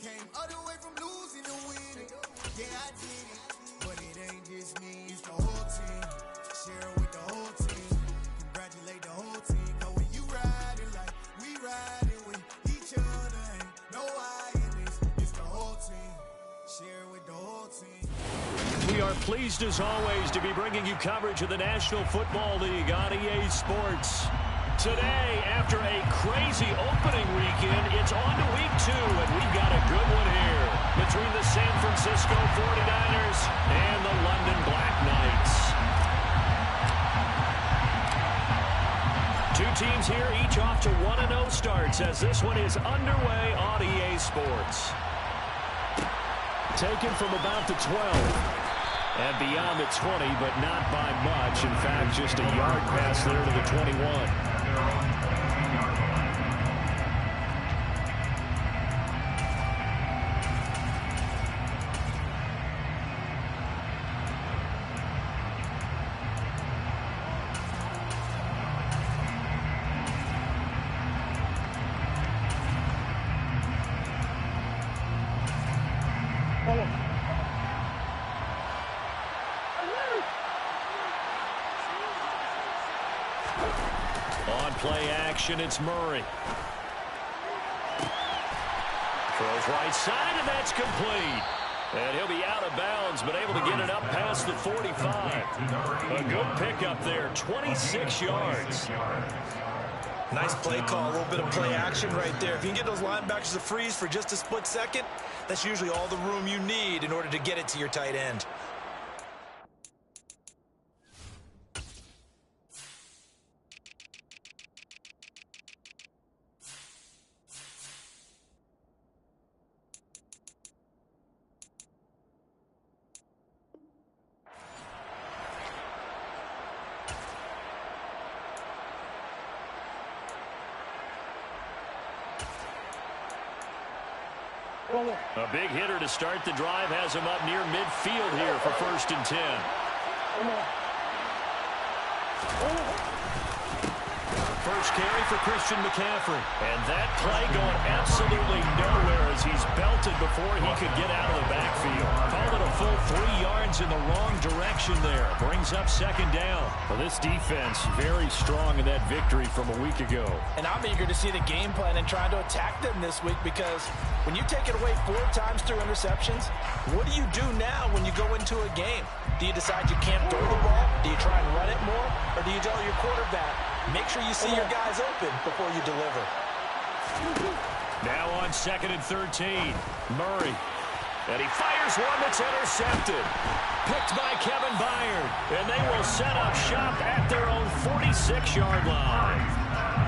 Came all the way from losing to winning. Yeah, I did it. But it ain't just me, it's the whole team. Share it with the whole team. Congratulate the whole team. Cause when you riding like we riding with each other, ain't no I in this. It's the whole team. Share it with the whole team. We are pleased as always to be bringing you coverage of the National Football League on EA Sports. Today, after a crazy opening weekend, it's on to week 2, and we've got a good one here between the San Francisco 49ers and the London Black Knights. Two teams here, each off to 1-0 starts as this one is underway on EA Sports. Taken from about the 12. And beyond the 20, but not by much. In fact, just a yard pass there to the 21. On play action, it's Murray. Throws right side, and that's complete. And he'll be out of bounds, but able to get it up past the 45. A good pickup there, 26 yards. Nice play call, a little bit of play action right there. If you can get those linebackers to freeze for just a split second, that's usually all the room you need in order to get it to your tight end. A big hitter to start the drive has him up near midfield here for 1st and 10. First carry for Christian McCaffrey. And that play going absolutely nowhere as he's belted before he could get out of the backfield. Called it a full 3 yards in the wrong direction there. Brings up 2nd down. Well, this defense very strong in that victory from a week ago. And I'm eager to see the game plan and trying to attack them this week because when you take it away 4 times through interceptions, what do you do now when you go into a game? Do you decide you can't throw the ball? Do you try and run it more? Or do you tell your quarterback, make sure you see your guys open before you deliver? Now on 2nd and 13, Murray. And he fires one that's intercepted. Picked by Kevin Byard. And they will set up shop at their own 46-yard line.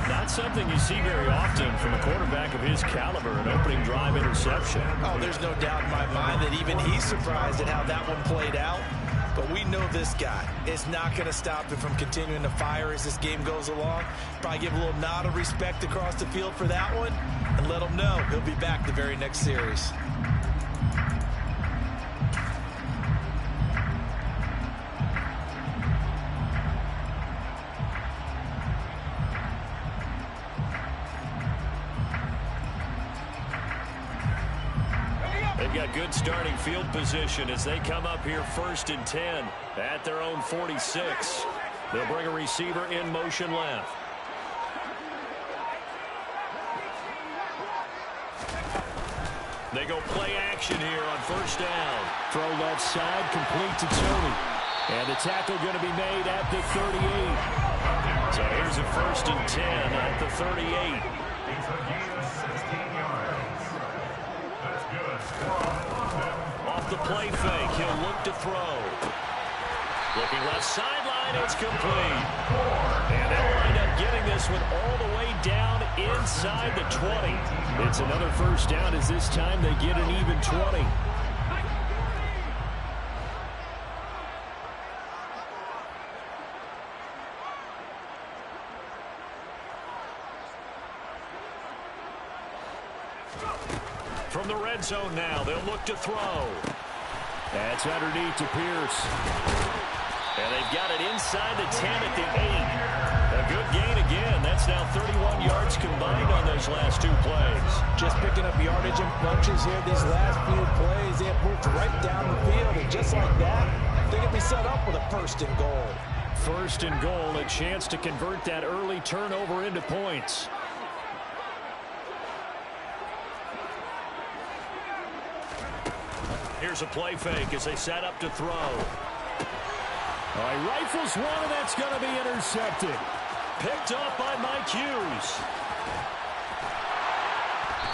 Not something you see very often from a quarterback of his caliber, an opening drive interception. Oh, there's no doubt in my mind that even he's surprised at how that one played out. But we know this guy is not going to stop him from continuing to fire as this game goes along. Probably give a little nod of respect across the field for that one and let him know he'll be back the very next series. They've got good starting field position as they come up here 1st and 10 at their own 46. They'll bring a receiver in motion left. They go play action here on 1st down. Throw left side, complete to Tony. And the tackle going to be made at the 38. So here's a 1st and 10 at the 38. Off the play fake, he'll look to throw. Looking left sideline, it's complete. And they'll wind up getting this one all the way down inside the 20. It's another 1st down as this time they get an even 20. From the red zone now, they'll look to throw. That's underneath to Pierce. And they've got it inside the 10 at the 8. A good gain again. That's now 31 yards combined on those last two plays. Just picking up yardage in bunches here. These last few plays, they have moved right down the field. And just like that, they can be set up with a first and goal. First and goal, a chance to convert that early turnover into points. Here's a play fake as they set up to throw. All right, rifles one, and that's going to be intercepted. Picked off by Mike Hughes.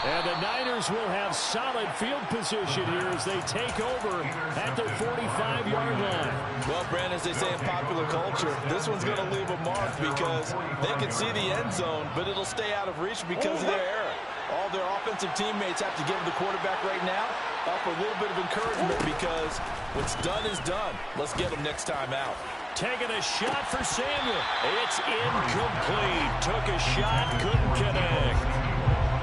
And the Niners will have solid field position here as they take over at their 45-yard line. Well, Brandon, as they say in popular culture, this one's going to leave a mark because they can see the end zone, but it'll stay out of reach because of their error. All their offensive teammates have to give the quarterback right now a little bit of encouragement because what's done is done. Let's get them next time out. Taking a shot for Samuel. It's incomplete. Took a shot, couldn't connect.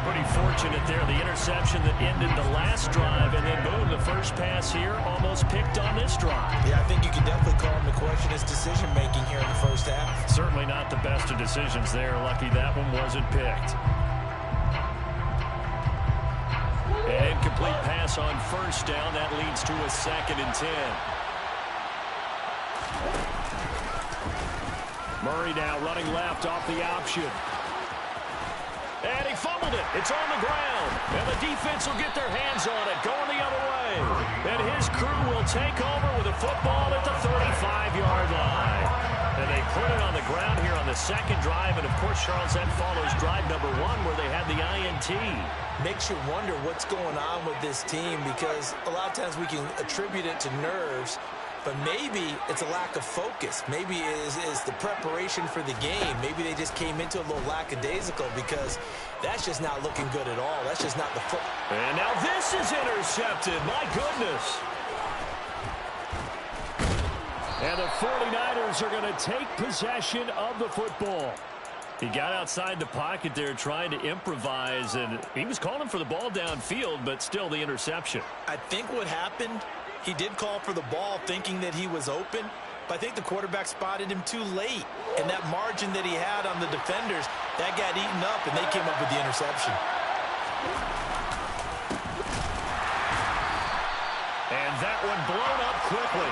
Pretty fortunate there, the interception that ended the last drive, and then boom, the first pass here almost picked on this drive. Yeah, I think you can definitely call him to question his decision-making here in the first half. Certainly not the best of decisions there. Lucky that one wasn't picked. An incomplete pass on first down. That leads to a 2nd and 10. Murray now running left off the option. And he fumbled it. It's on the ground. And the defense will get their hands on it, going the other way. And his crew will take over with a football at the 35-yard line. And they put it on the ground here on the second drive. And, of course, Charles, that follows drive number 1 where they had the INT. Makes you wonder what's going on with this team because a lot of times we can attribute it to nerves, but maybe it's a lack of focus. Maybe it is the preparation for the game. Maybe they just came into a little lackadaisical because that's just not looking good at all. That's just not the foot. And now this is intercepted. My goodness. And the 49ers are going to take possession of the football. He got outside the pocket there trying to improvise, and he was calling for the ball downfield, but still the interception. I think what happened, he did call for the ball thinking that he was open, but I think the quarterback spotted him too late. And that margin that he had on the defenders, that got eaten up, and they came up with the interception. And that one blown up quickly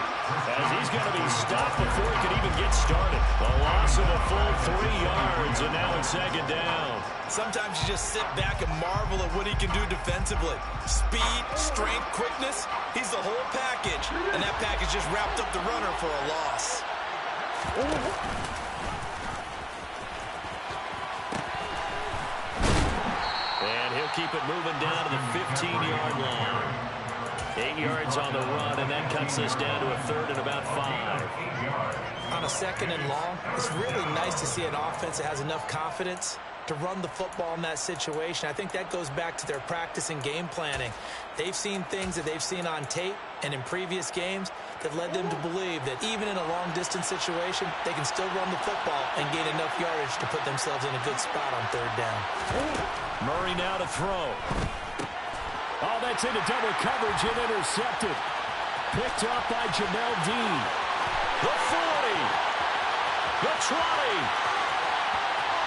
as he's going to be stopped before he could even get started. A loss of a full 3 yards, and now it's 2nd down. Sometimes you just sit back and marvel at what he can do defensively. Speed, strength, quickness, he's the whole package. And that package just wrapped up the runner for a loss. And he'll keep it moving down to the 15-yard line. 8 yards on the run, and that cuts us down to a 3rd and about 5. On a 2nd and long, it's really nice to see an offense that has enough confidence to run the football in that situation. I think that goes back to their practice and game planning. They've seen things that they've seen on tape and in previous games that led them to believe that even in a long-distance situation, they can still run the football and gain enough yardage to put themselves in a good spot on 3rd down. Murray now to throw. Oh, that's into double coverage and intercepted. Picked up by Jamel Dean. The 40. The 20.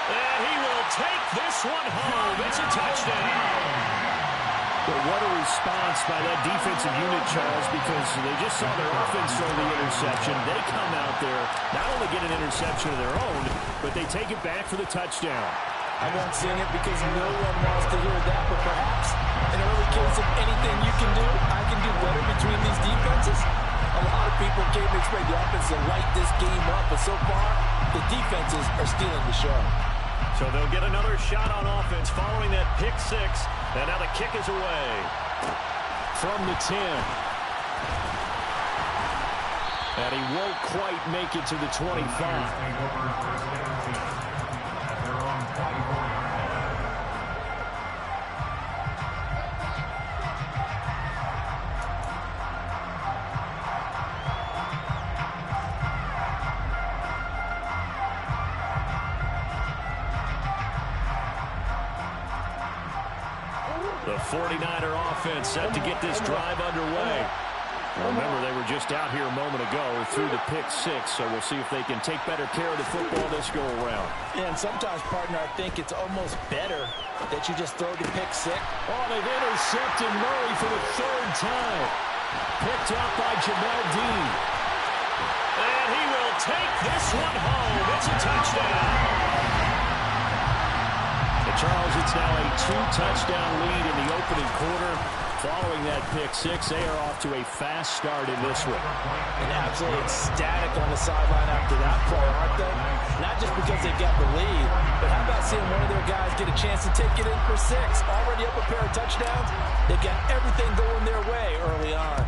And he will take this one home. It's a touchdown. But what a response by that defensive unit, Charles, because they just saw their offense throw the interception. They come out there, not only get an interception of their own, but they take it back for the touchdown. I won't sing it because no one wants to hear that, but perhaps an early case of anything you can do, I can do better between these defenses. A lot of people came to expect the offense to light this game up, but so far, the defenses are stealing the show. So they'll get another shot on offense following that pick 6, and now the kick is away from the 10. And he won't quite make it to the 25. The 49er offense set to get this drive underway. Remember, they were just out here a moment ago through the pick six, so we'll see if they can take better care of the football this go-around. Yeah, and sometimes, partner, I think it's almost better that you just throw the pick six. Oh, they've intercepted Murray for the third time. Picked up by Jamel Dean. And he will take this one home. It's a touchdown. And Charles, it's now a two-touchdown lead in the opening quarter. Following that pick six, they are off to a fast start in this one. And absolutely ecstatic on the sideline after that play, aren't they? Not just because they've got the lead, but how about seeing one of their guys get a chance to take it in for six? Already up a pair of touchdowns. They've got everything going their way early on.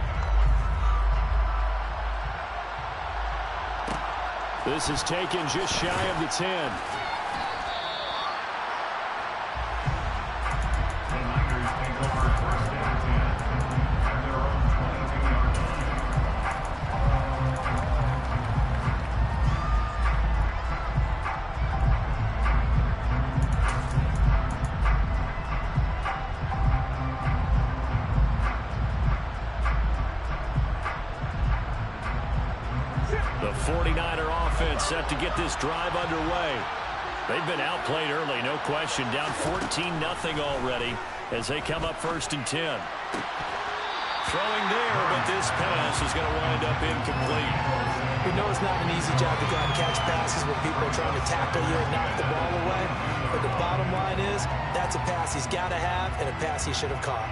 This is taken just shy of the 10. The 49er offense set to get this drive underway. They've been outplayed early, no question. Down 14-0 already as they come up 1st and 10. Throwing there, but this pass is going to wind up incomplete. We know it's not an easy job to go out and catch passes when people are trying to tackle you and knock the ball away. But the bottom line is, that's a pass he's got to have and a pass he should have caught.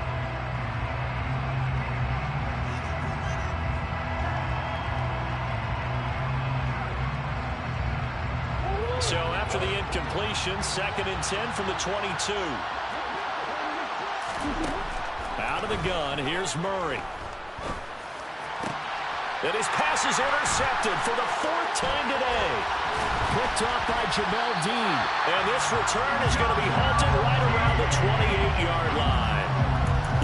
So after the incompletion, 2nd and 10 from the 22. Out of the gun, here's Murray. And his pass is intercepted for the 4th time today. Picked off by Jamel Dean. And this return is going to be halted right around the 28-yard line.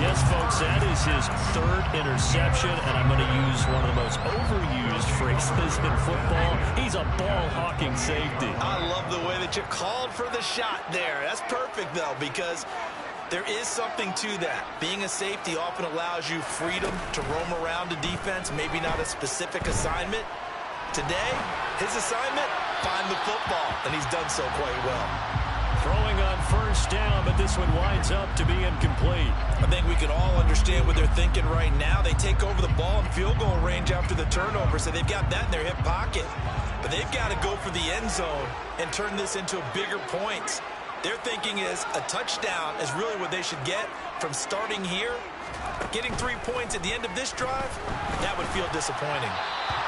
Yes, folks, that is his 3rd interception, and I'm going to use one of the most overused phrases in football. He's a ball-hawking safety. I love the way that you called for the shot there. That's perfect, though, because there is something to that. Being a safety often allows you freedom to roam around the defense, maybe not a specific assignment. Today, his assignment, find the football, and he's done so quite well. Throwing on 1st down, but this one winds up to be incomplete. I think we can all understand what they're thinking right now. They take over the ball in field goal range after the turnover, so they've got that in their hip pocket. But they've got to go for the end zone and turn this into bigger points. Their thinking is a touchdown is really what they should get from starting here. Getting 3 points at the end of this drive, that would feel disappointing.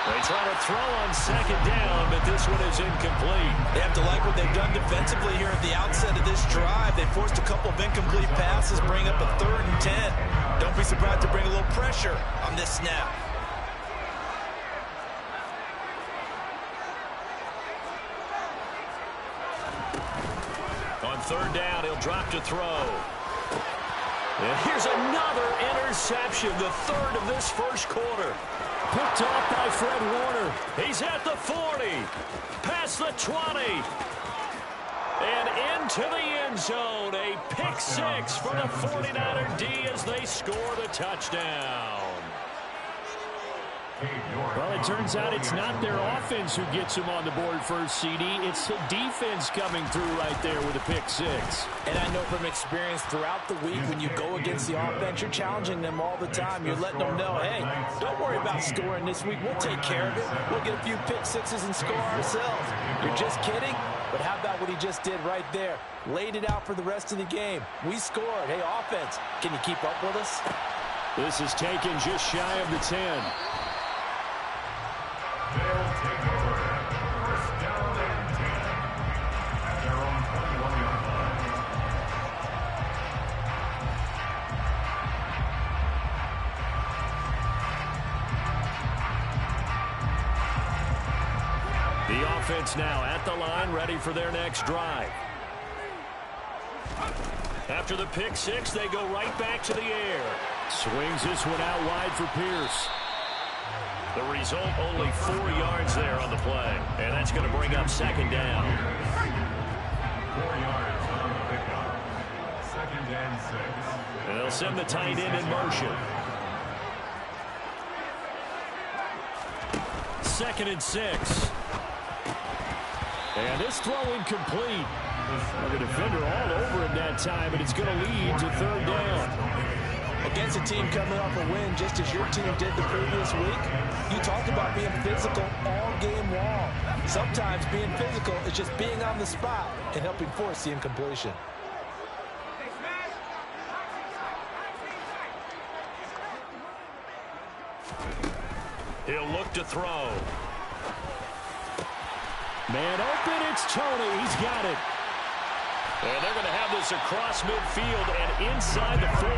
They try to throw on 2nd down, but this one is incomplete. They have to like what they've done defensively here at the outset of this drive. They forced a couple of incomplete passes, bring up a 3rd and 10. Don't be surprised to bring a little pressure on this snap. On 3rd down, he'll drop to throw. And here's another interception, the 3rd of this 1st quarter. Picked off by Fred Warner. He's at the 40. Past the 20. And into the end zone. A pick six for the 49er D as they score the touchdown. Well, it turns out it's not their offense who gets them on the board first, CD. It's the defense coming through right there with a pick six. And I know from experience throughout the week, when you go against the offense, you're challenging them all the time. You're letting them know, hey, don't worry about scoring this week. We'll take care of it. We'll get a few pick sixes and score ourselves. You're just kidding? But how about what he just did right there? Laid it out for the rest of the game. We scored. Hey, offense, can you keep up with us? This is taken just shy of the 10. They'll take over. 1st down and 10 at their own 21-yard line. The offense now at the line, ready for their next drive. After the pick six, they go right back to the air. Swings this one out wide for Pierce. The result, only 4 yards there on the play. And that's going to bring up 2nd down. 4 yards on the pickup. 2nd and 6. And they'll send the tight end in motion. 2nd and 6. And this throw incomplete. The defender all over him that time, and it's going to lead to 3rd down. Against a team coming off a win just as your team did the previous week, you talked about being physical all game long. Sometimes being physical is just being on the spot and helping force the incompletion. He'll look to throw. Man open, it's Tony. He's got it. And they're going to have this across midfield and inside the 45.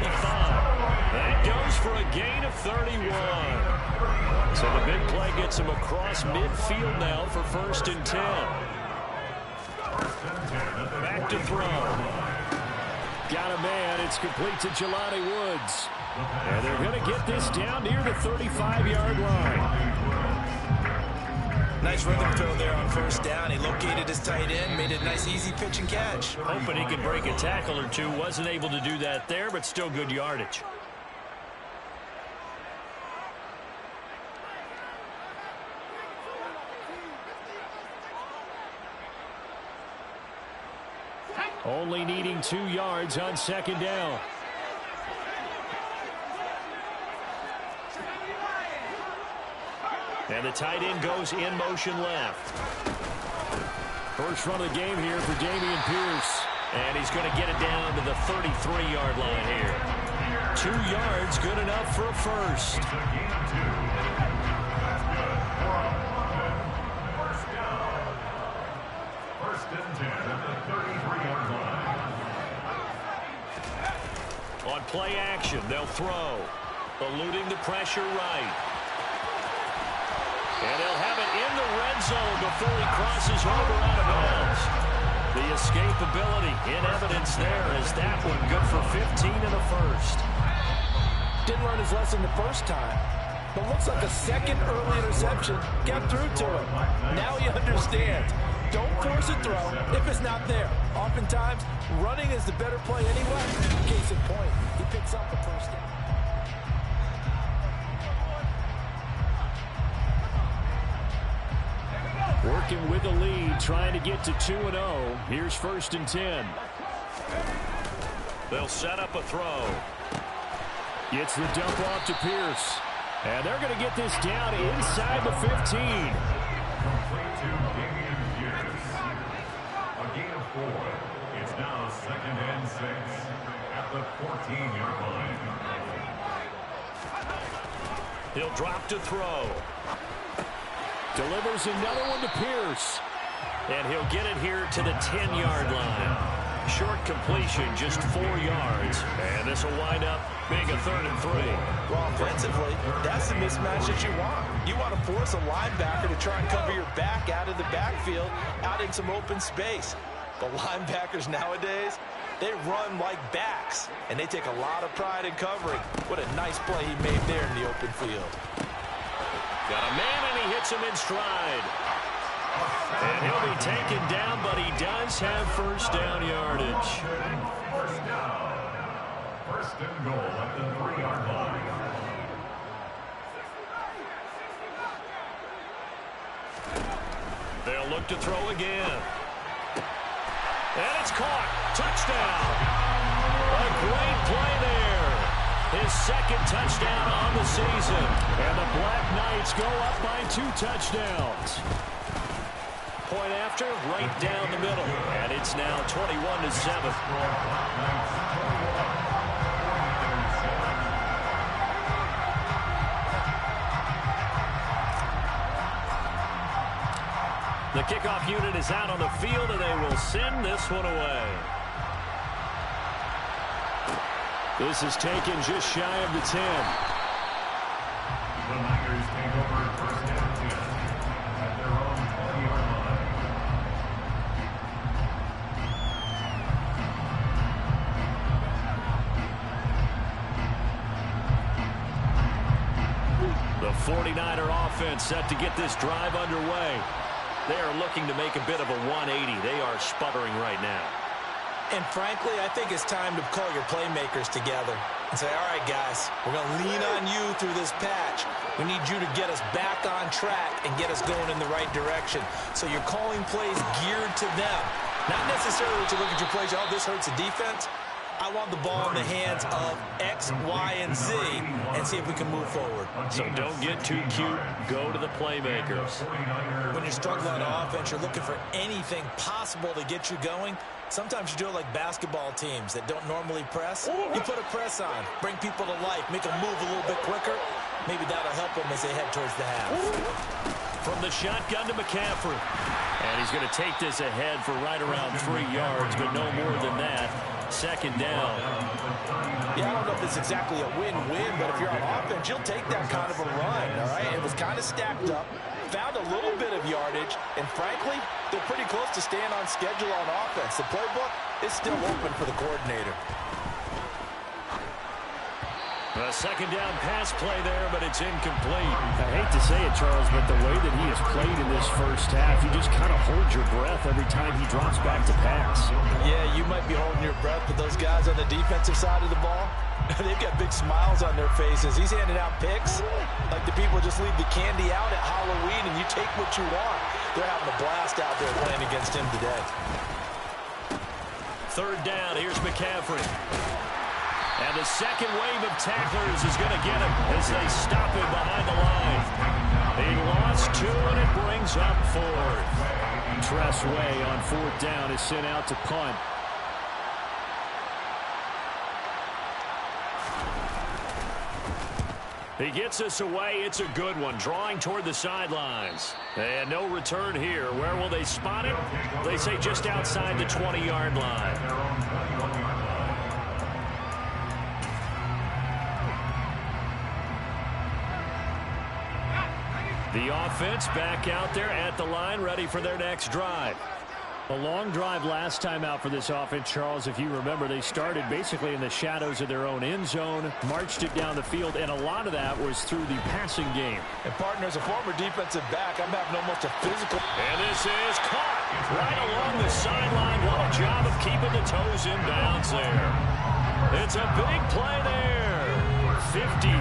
And it goes for a gain of 31. So the big play gets him across midfield now for 1st and 10. Back to throw. Got a man. It's complete to Jelani Woods. And they're going to get this down near the 35-yard line. Nice rhythm throw there on 1st down. He located his tight end, made a nice easy pitch and catch. Hoping he could break a tackle or two. Wasn't able to do that there, but still good yardage. Only needing 2 yards on 2nd down. And the tight end goes in motion left. First run of the game here for Dameon Pierce. And he's going to get it down to the 33-yard line here. 2 yards, good enough for a first. First and 10 at the 33-yard line. On play action, they'll throw. Eluding the pressure right. And they'll have it in the red zone before he crosses over out of bounds. The escapability in evidence there as that one good for 15 and a first. Didn't learn his lesson the first time, but looks like a second early interception got through to him. Now he understands. Don't force a throw if it's not there. Oftentimes, running is the better play anyway. Case in point, he picks up the first down. Working with the lead, trying to get to 2-0. Here's 1st and 10. They'll set up a throw. Gets the dump off to Pierce. And they're going to get this down inside the 15. Complete to Dameon Pierce. A gain of 4. It's now 2nd and 6 at the 14-yard line. He'll drop to throw. Delivers another one to Pierce. And he'll get it here to the 10-yard line. Short completion, just 4 yards. And this will wind up being a 3rd and 3. Well, offensively, that's the mismatch that you want. You want to force a linebacker to try and cover your back out of the backfield, out in some open space. The linebackers nowadays, they run like backs, and they take a lot of pride in covering. What a nice play he made there in the open field. Got a man, and he hits him in stride. And he'll be taken down, but he does have 1st down yardage. First down. 1st and goal at the 3-yard line. They'll look to throw again. And it's caught. Touchdown. A great play there. His 2nd touchdown on the season. And the Black Knights go up by 2 touchdowns. Point after, right down the middle. And it's now 21-7. The kickoff unit is out on the field, and they will send this one away. This is taken just shy of the 10. The Niners take over 1st and 10 at their own 20-yard line. The 49er offense set to get this drive underway. They are looking to make a bit of a 180. They are sputtering right now. And frankly, I think it's time to call your playmakers together. and say, all right, guys, we're going to lean on you through this patch. We need you to get us back on track and get us going in the right direction. So you're calling plays geared to them. Not necessarily to look at your plays, oh, this hurts the defense. I want the ball in the hands of X, Y, and Z and see if we can move forward. So don't get too cute. Go to the playmakers. When you're struggling on offense, you're looking for anything possible to get you going. Sometimes you do it like basketball teams that don't normally press. You put a press on, bring people to life, make them move a little bit quicker. Maybe that'll help them as they head towards the half. From the shotgun to McCaffrey. And he's going to take this ahead for right around 3 yards, but no more than that. Second down. Yeah, I don't know if it's exactly a win-win, but if you're on offense, you'll take that kind of a run, all right? It was kind of stacked up, found a little bit of yardage, and frankly, they're pretty close to staying on schedule on offense. The playbook is still open for the coordinator. A second down pass play there, but it's incomplete. I hate to say it, Charles, but the way that he has played in this first half, you just kind of hold your breath every time he drops back to pass. Yeah, you might be holding your breath, but those guys on the defensive side of the ball, they've got big smiles on their faces. He's handing out picks like the people just leave the candy out at Halloween and you take what you want. They're having a blast out there playing against him today. Third down, here's McCaffrey. And the second wave of tacklers is going to get him as they stop him behind the line. He lost 2, and it brings up 4th. Tress Way on 4th down is sent out to punt. He gets us away. It's a good one, drawing toward the sidelines. And no return here. Where will they spot it? They say just outside the 20-yard line. The offense back out there at the line, ready for their next drive. A long drive last time out for this offense, Charles. If you remember, they started basically in the shadows of their own end zone, marched it down the field, and a lot of that was through the passing game. And partner, as a former defensive back, I'm having almost a physical. And this is caught right along the sideline. What a job of keeping the toes in bounds there. It's a big play there. 53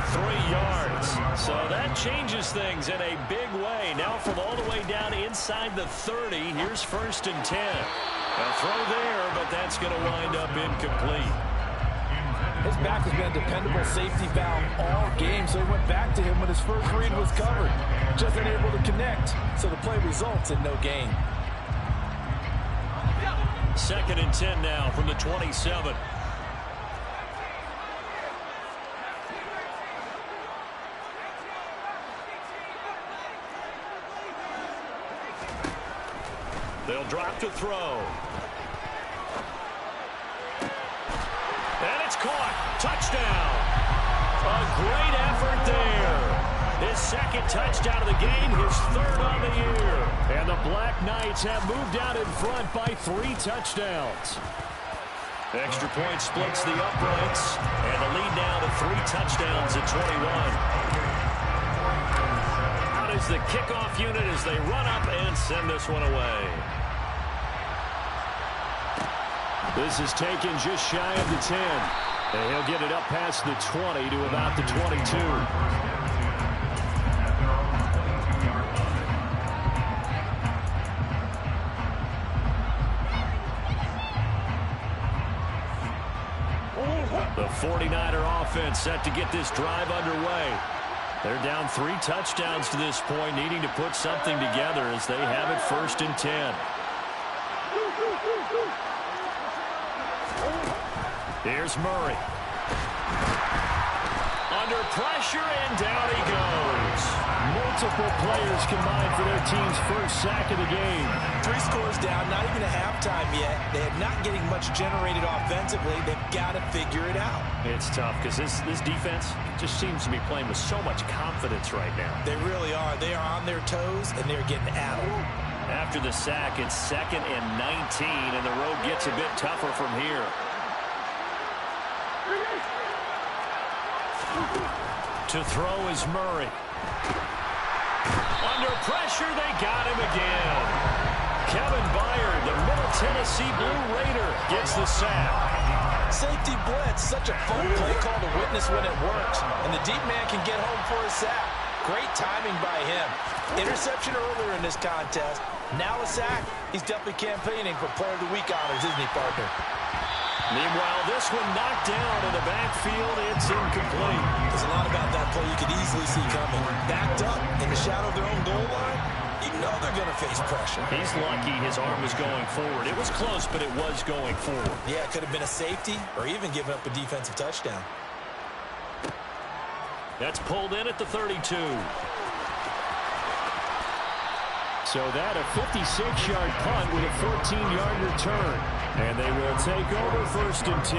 yards. So that changes things in a big way. Now from all the way down inside the 30, here's 1st and 10. A throw there, but that's going to wind up incomplete. His back has been a dependable safety valve all game, so he went back to him when his first read was covered. Just unable to connect, so the play results in no gain. 2nd and 10 now from the 27. They'll drop to throw. And it's caught. Touchdown. A great effort there. His 2nd touchdown of the game, his 3rd on the year. And the Black Knights have moved out in front by 3 touchdowns. Extra point splits the uprights. And the lead now to 3 touchdowns at 21. Is the kickoff unit as they run up and send this one away. This is taken just shy of the 10. And he'll get it up past the 20 to about the 22. The 49er offense set to get this drive underway. They're down 3 touchdowns to this point, needing to put something together as they have it 1st and 10. Here's Murray. Under pressure, and down he goes. Multiple players combined for their team's first sack of the game. 3 scores down, not even a halftime yet. They are not getting much generated offensively. They've got to figure it out. It's tough because this defense just seems to be playing with so much confidence right now. They really are. They are on their toes, and they're getting at them. After the sack, it's 2nd and 19, and the road gets a bit tougher from here. To throw is Murray. Under pressure, they got him again. Kevin Byard, the Middle Tennessee Blue Raider, gets the sack. Safety blitz, such a fun play call to witness when it works. And the deep man can get home for a sack. Great timing by him. Interception earlier in this contest. Now a sack. He's definitely campaigning for Player of the Week honors, isn't he, partner? Meanwhile, this one knocked down in the backfield. It's incomplete. There's a lot about that play you could easily see coming. Backed up in the shadow of their own goal line, you know they're going to face pressure. He's lucky his arm was going forward. It was close, but it was going forward. Yeah, it could have been a safety or even given up a defensive touchdown. That's pulled in at the 32. So that a 56-yard punt with a 14-yard return. And they will take over 1st and 10.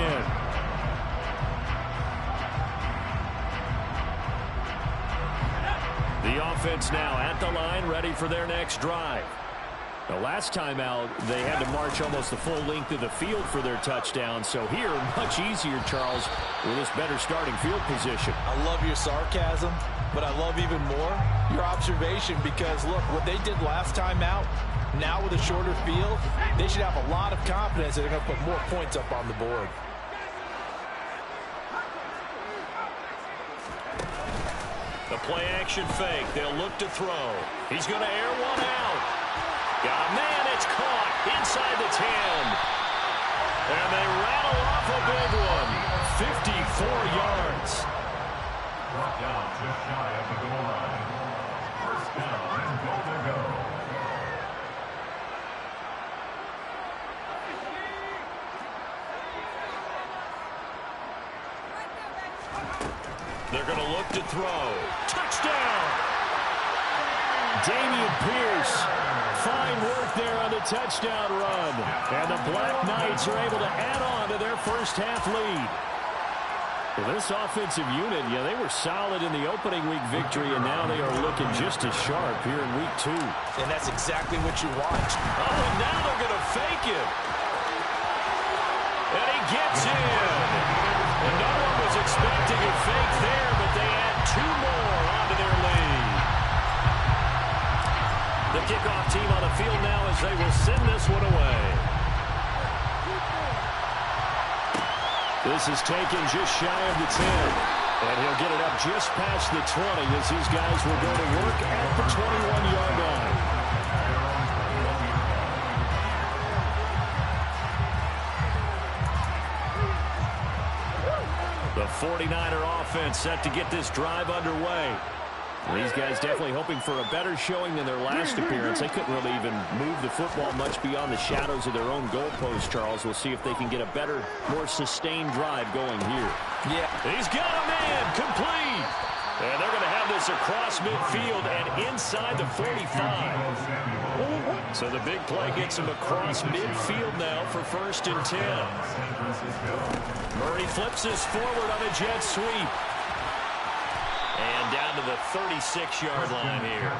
The offense now at the line, ready for their next drive. The last time out, they had to march almost the full length of the field for their touchdown. So here, much easier, Charles, with this better starting field position. I love your sarcasm, but I love even more your observation because, look, what they did last time out, now with a shorter field, they should have a lot of confidence that they're going to put more points up on the board. The play-action fake. They'll look to throw. He's going to air one out. Got a man. It's caught inside the 10. And they rattle off a big one. 54 yards. Brought down just shy of the goal line. 1st down and goal to go. They're going to look to throw. Touchdown! Damian Pierce. Fine work there on the touchdown run. And the Black Knights are able to add on to their first half lead. Well, this offensive unit, yeah, they were solid in the opening week victory, and now they are looking just as sharp here in week 2. And that's exactly what you want. Oh, and now they're going to fake it. And he gets in. And no one was expecting a fake there, but they add 2 more onto their lead. The kickoff team on the field now as they will send this one away. This is taken just shy of the 10. And he'll get it up just past the 20 as these guys will go to work at the 21-yard line. The 49er offense set to get this drive underway. These guys definitely hoping for a better showing than their last appearance. They couldn't really even move the football much beyond the shadows of their own goalpost, Charles. We'll see if they can get a better, more sustained drive going here. Yeah. He's got a man complete. And they're going to have this across midfield and inside the 45. So the big play gets him across midfield now for 1st and 10. Murray flips this forward on a jet sweep. And down to the 36-yard line here.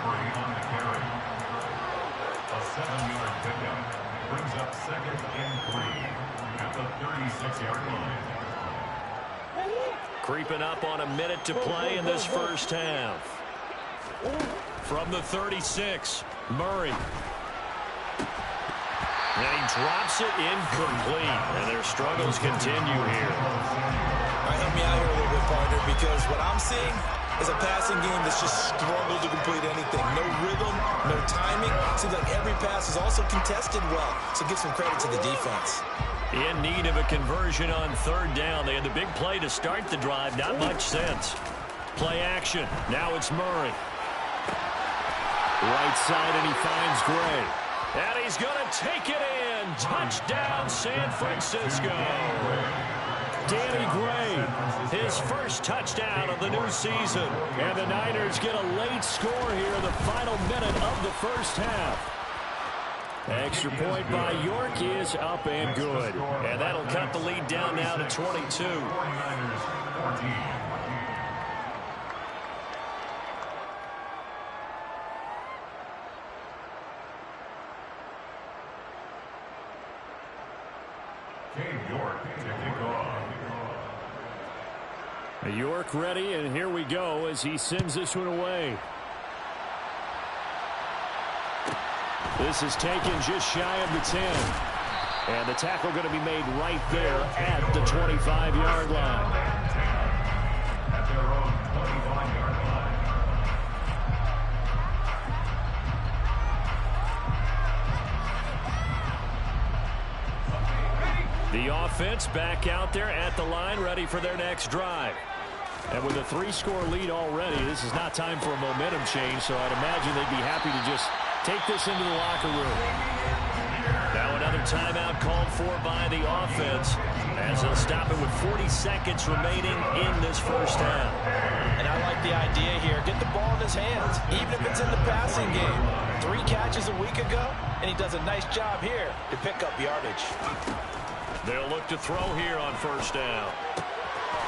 A 7-yard pickup brings up 2nd and 3 at the 36-yard line. Creeping up on a minute to play in this first half. From the 36, Murray. And he drops it incomplete. And their struggles continue here. All right, help me out here a little bit, partner, because what I'm seeing is a passing game that's just struggled to complete anything. No rhythm, no timing. Seems like every pass is also contested well. So give some credit to the defense. In need of a conversion on 3rd down. They had the big play to start the drive. Not much sense. Play action. Now it's Murray. Right side, and he finds Gray. And he's going to take it in. Touchdown, San Francisco. Danny Gray, his first touchdown of the new season. And the Niners get a late score here in the final minute of the first half. Extra point by York is up and good. And that'll cut the lead down now to 22. 49ers 14. York to kick off. York ready, and here we go as he sends this one away. This is taken just shy of the 10. And the tackle going to be made right there at the 25-yard line. At their own 25-yard line. The offense back out there at the line, ready for their next drive. And with a 3-score lead already, this is not time for a momentum change, so I'd imagine they'd be happy to just take this into the locker room. Now another timeout called for by the offense, as they'll stop it with 40 seconds remaining in this first half. And I like the idea here. Get the ball in his hands, even if it's in the passing game. 3 catches a week ago, and he does a nice job here to pick up yardage. They'll look to throw here on first down.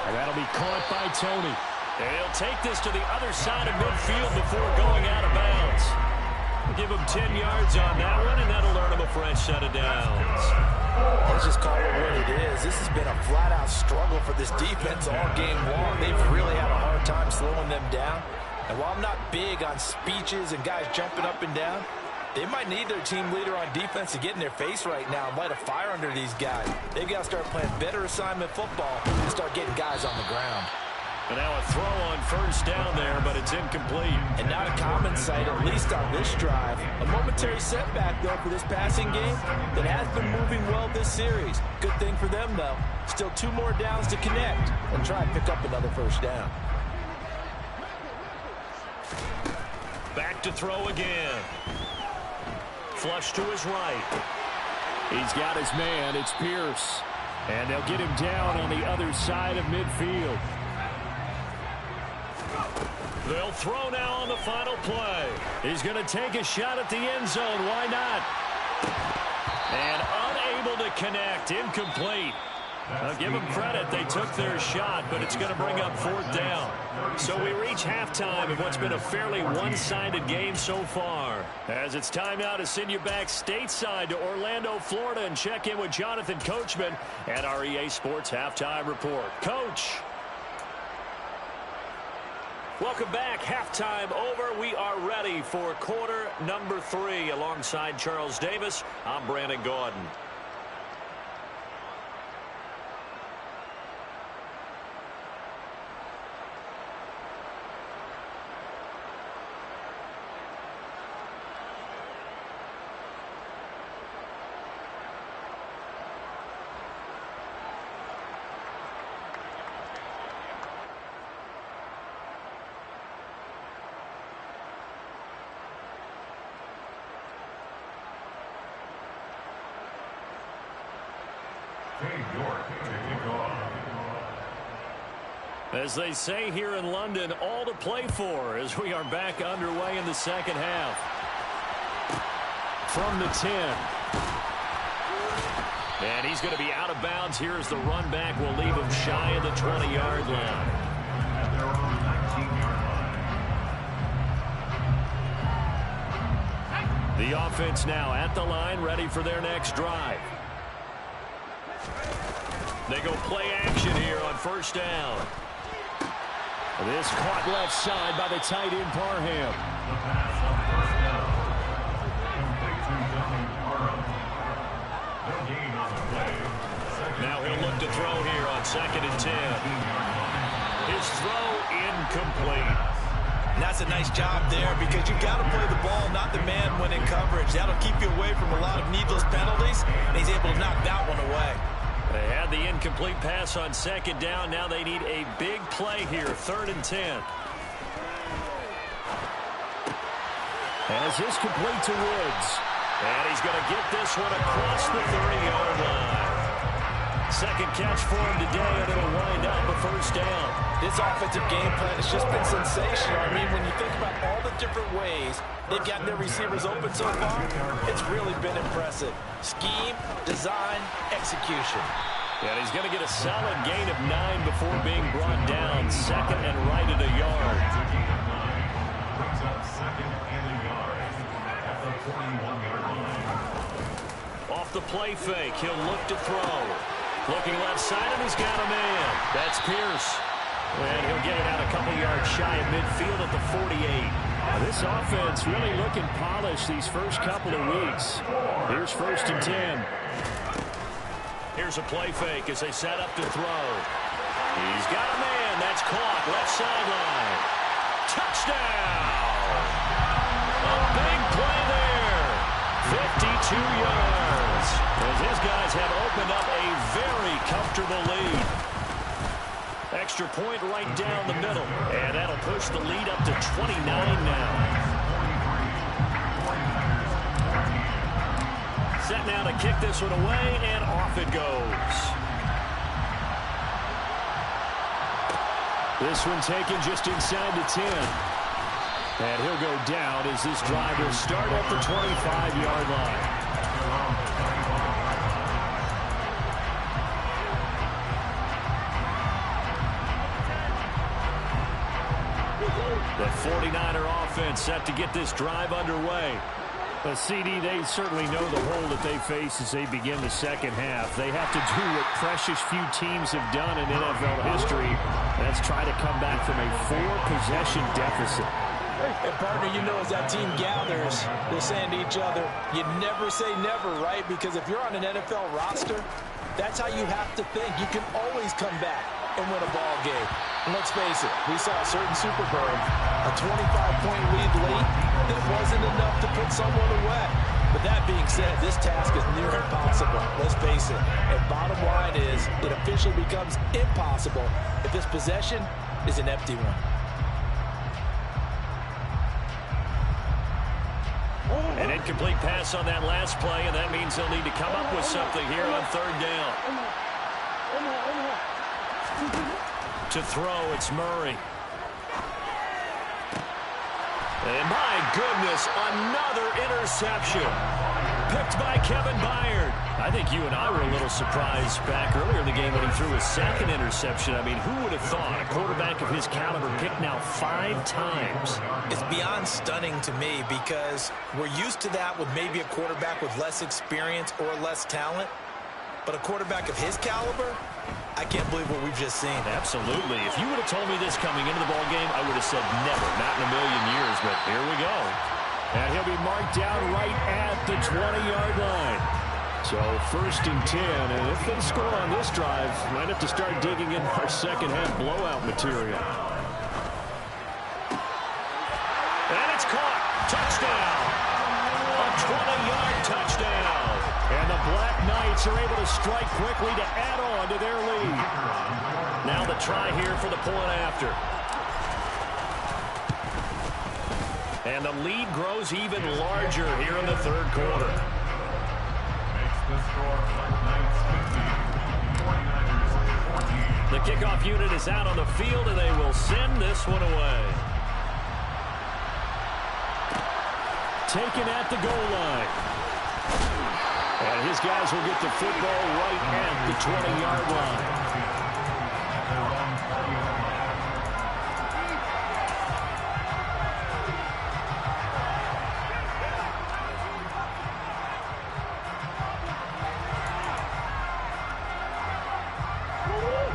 And that'll be caught by Tony. And he'll take this to the other side of midfield before going out of bounds. Give him 10 yards on that one, and that'll earn him a fresh set of downs. Let's just call it what it is. This has been a flat-out struggle for this defense all game long. They've really had a hard time slowing them down. And while I'm not big on speeches and guys jumping up and down, they might need their team leader on defense to get in their face right now and light a fire under these guys. They've got to start playing better assignment football and start getting guys on the ground. And now a throw on first down there, but it's incomplete. And not a common sight, at least on this drive. A momentary setback, though, for this passing game that has been moving well this series. Good thing for them, though. Still 2 more downs to connect and try and pick up another first down. Back to throw again. Flush to his right. He's got his man. It's Pierce. And they'll get him down on the other side of midfield. They'll throw now on the final play. He's going to take a shot at the end zone. Why not? And unable to connect. Incomplete. I'll give them credit. They took their shot, but it's going to bring up 4th down. So we reach halftime of what's been a fairly one-sided game so far. As it's time now to send you back stateside to Orlando, Florida, and check in with Jonathan Coachman at our EA Sports Halftime Report. Coach. Welcome back. Halftime over. We are ready for quarter number 3. Alongside Charles Davis, I'm Brandon Gaudin. As they say here in London, all to play for as we are back underway in the second half. From the 10. And he's going to be out of bounds here as the run back will leave him shy of the 20-yard line. At their own 19-yard line. The offense now at the line, ready for their next drive. They go play action here on first down. This caught left side by the tight end Parham. The pass on first down. Complete to Dummy Parham. No gain on the play. Now he'll look to throw here on 2nd and 10. His throw incomplete. And that's a nice job there because you've got to play the ball, not the man when in coverage. That'll keep you away from a lot of needless penalties, and he's able to knock that one away. They had the incomplete pass on 2nd down. Now they need a big play here, 3rd and 10. As this complete to Woods. And he's going to get this one across the 30-yard line. Second catch for him today, and it'll wind up a first down. This offensive game plan has just been sensational. I mean, when you think about all the different ways they've gotten their receivers open so far, it's really been impressive. Scheme, design, execution. And he's going to get a solid gain of 9 before being brought down. 2nd and right at a yard. Brings up 2nd and a yard at the 41-yard line. Off the play fake, he'll look to throw. Looking left side, and he's got a man. That's Pierce. And he'll get it out a couple yards shy of midfield at the 48. Now this offense really looking polished these first couple of weeks. Here's 1st and 10. Here's a play fake as they set up to throw. He's got a man. That's caught. Left sideline. Touchdown! A big play there. 52 yards. As his guys have opened up a very comfortable lead. Extra point right down the middle. And that'll push the lead up to 29 now. Set now to kick this one away, and off it goes. This one taken just inside the 10. And he'll go down as this drive will start at the 25-yard line. The 49er offense set to get this drive underway. But CD, they certainly know the hole that they face as they begin the second half. They have to do what precious few teams have done in NFL history. That's try to come back from a 4-possession deficit. And partner, you know, as that team gathers, they're saying to each other, you never say never, right? Because if you're on an NFL roster, that's how you have to think. You can always come back and win a ball game. And let's face it, we saw a certain Super Bowl, a 25-point lead late that wasn't enough to put someone away. But that being said, this task is near impossible. Let's face it. And bottom line is, it officially becomes impossible if this possession is an empty one. An incomplete pass on that last play, and that means they'll need to come up with something here on third down. To throw, it's Murray. And my goodness, another interception. Picked by Kevin Byard. I think you and I were a little surprised back earlier in the game when he threw his second interception. I mean, who would have thought a quarterback of his caliber picked now 5 times? It's beyond stunning to me because we're used to that with maybe a quarterback with less experience or less talent. But a quarterback of his caliber, I can't believe what we've just seen. Absolutely. If you would have told me this coming into the ballgame, I would have said never, not in a million years, but here we go. And he'll be marked down right at the 20-yard line. So 1st and 10, and if they score on this drive, might have to start digging in our second-half blowout material. And it's caught. Touchdown. A 20-yard touchdown. And the Black Knights are able to strike quickly to add on to their lead. Now the try here for the point after. And the lead grows even larger here in the third quarter. The kickoff unit is out on the field, and they will send this one away. Taken at the goal line. And his guys will get the football right at the 20-yard line.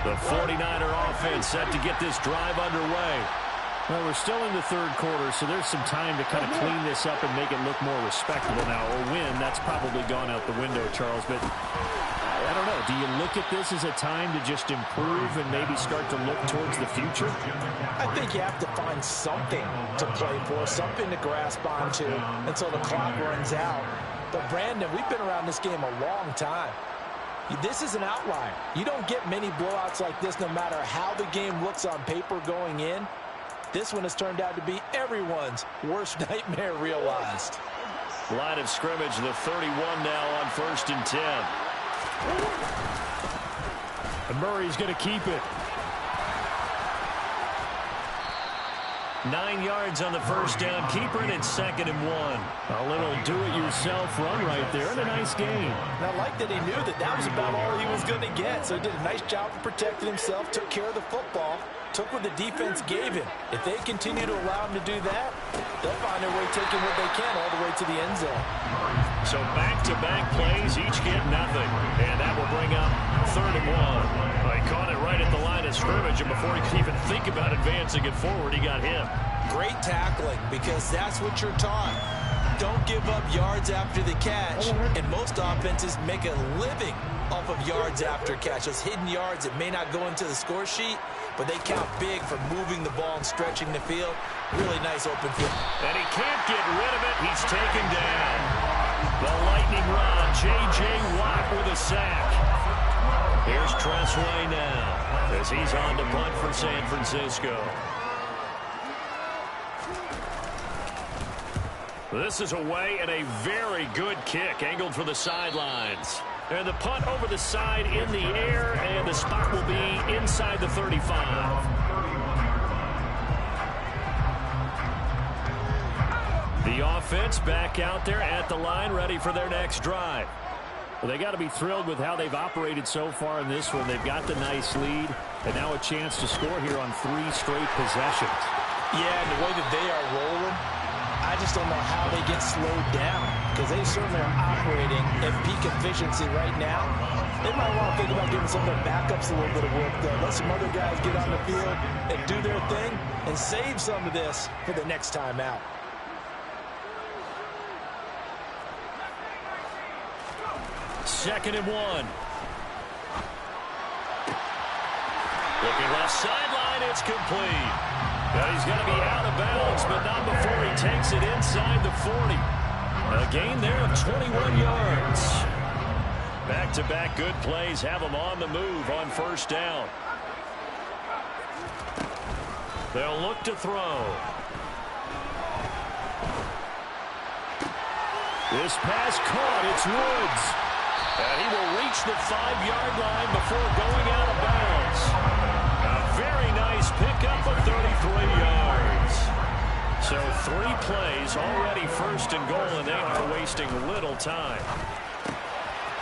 The 49er offense set to get this drive underway. Well, we're still in the third quarter, so there's some time to kind of clean this up and make it look more respectable now. Or win, that's probably gone out the window, Charles. But I don't know. Do you look at this as a time to just improve and maybe start to look towards the future? I think you have to find something to play for, something to grasp onto until the clock runs out. But, Brandon, we've been around this game a long time. This is an outlier. You don't get many blowouts like this no matter how the game looks on paper going in. This one has turned out to be everyone's worst nightmare realized. Line of scrimmage, the 31 now on 1st and 10. And Murray's going to keep it. 9 yards on the first down. Keeper, and it's 2nd and 1. A little do-it-yourself run right there, and a nice gain. And I like that he knew that that was about all he was going to get. So he did a nice job of protecting himself, took care of the football, took what the defense gave him. If they continue to allow him to do that, they'll find their way taking what they can all the way to the end zone. So back-to-back plays, each get nothing. And that will bring up 3rd and 1. He caught it right at the line of scrimmage, and before he could even think about advancing it forward, he got hit. Great tackling, because that's what you're taught. Don't give up yards after the catch, and most offenses make a living off of yards after catch. Those hidden yards that may not go into the score sheet, but they count big for moving the ball and stretching the field. Really nice open field. And he can't get rid of it. He's taken down. The lightning rod, J.J. Watt with a sack. Here's Tressway now as he's on to punt for San Francisco. This is away and a very good kick, angled for the sidelines. And the punt over the side in the air, and the spot will be inside the 35. The offense back out there at the line, ready for their next drive. Well, they got to be thrilled with how they've operated so far in this one. They've got the nice lead, and now a chance to score here on 3 straight possessions. Yeah, and the way that they are rolling, I just don't know how they get slowed down, because they certainly are operating at peak efficiency right now. They might want to think about giving some of their backups a little bit of work, though. Let some other guys get on the field and do their thing and save some of this for the next time out. Second and 1. Looking left sideline, it's complete. Now he's going to be out of bounds, but not before he takes it inside the 40. A gain there of 21 yards. Back-to-back good plays have him on the move on first down. They'll look to throw. This pass caught. It's Woods. And he will reach the 5-yard line before going out of bounds. A very nice pickup of 33 yards. So 3 plays, already first and goal, and they are wasting little time.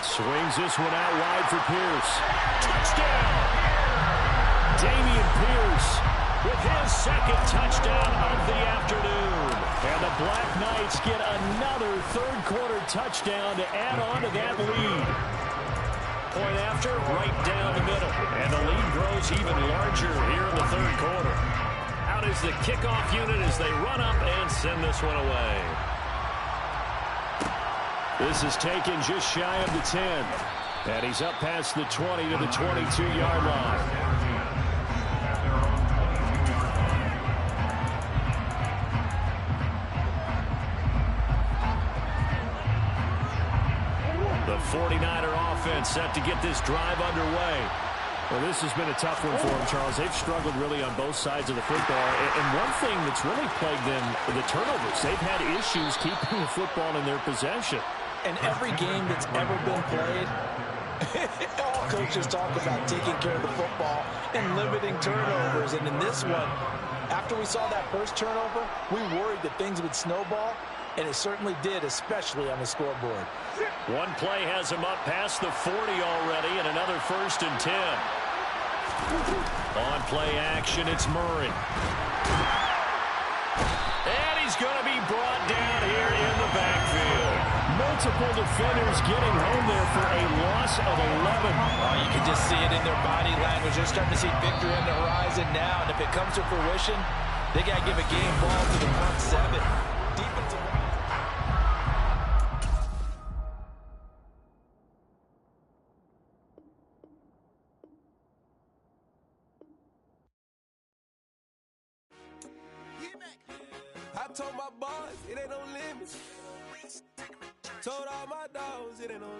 Swings this one out wide for Pierce. Touchdown! Dameon Pierce with his second touchdown of the afternoon. And the Black Knights get another third-quarter touchdown to add on to that lead. Point after, right down the middle. And the lead grows even larger here in the third quarter. Out is the kickoff unit as they run up and send this one away. This is taken just shy of the 10. And he's up past the 20 to the 22-yard line. The 49er offense set to get this drive underway. Well, this has been a tough one for them, Charles. They've struggled really on both sides of the football. And one thing that's really plagued them, the turnovers. They've had issues keeping the football in their possession. And every game that's ever been played, all coaches talk about taking care of the football and limiting turnovers. And in this one, after we saw that first turnover, we worried that things would snowball. And it certainly did, especially on the scoreboard. One play has him up past the 40 already, and another first and 10. On play action, it's Murray. And he's going to be brought down here in the backfield. Multiple defenders getting home there for a loss of 11. Oh, you can just see it in their body language. They're starting to see victory on the horizon now. And if it comes to fruition, they got to give a game ball to the front 7. Defensive. I told my boss, it ain't no limits. Told all my dogs, it ain't no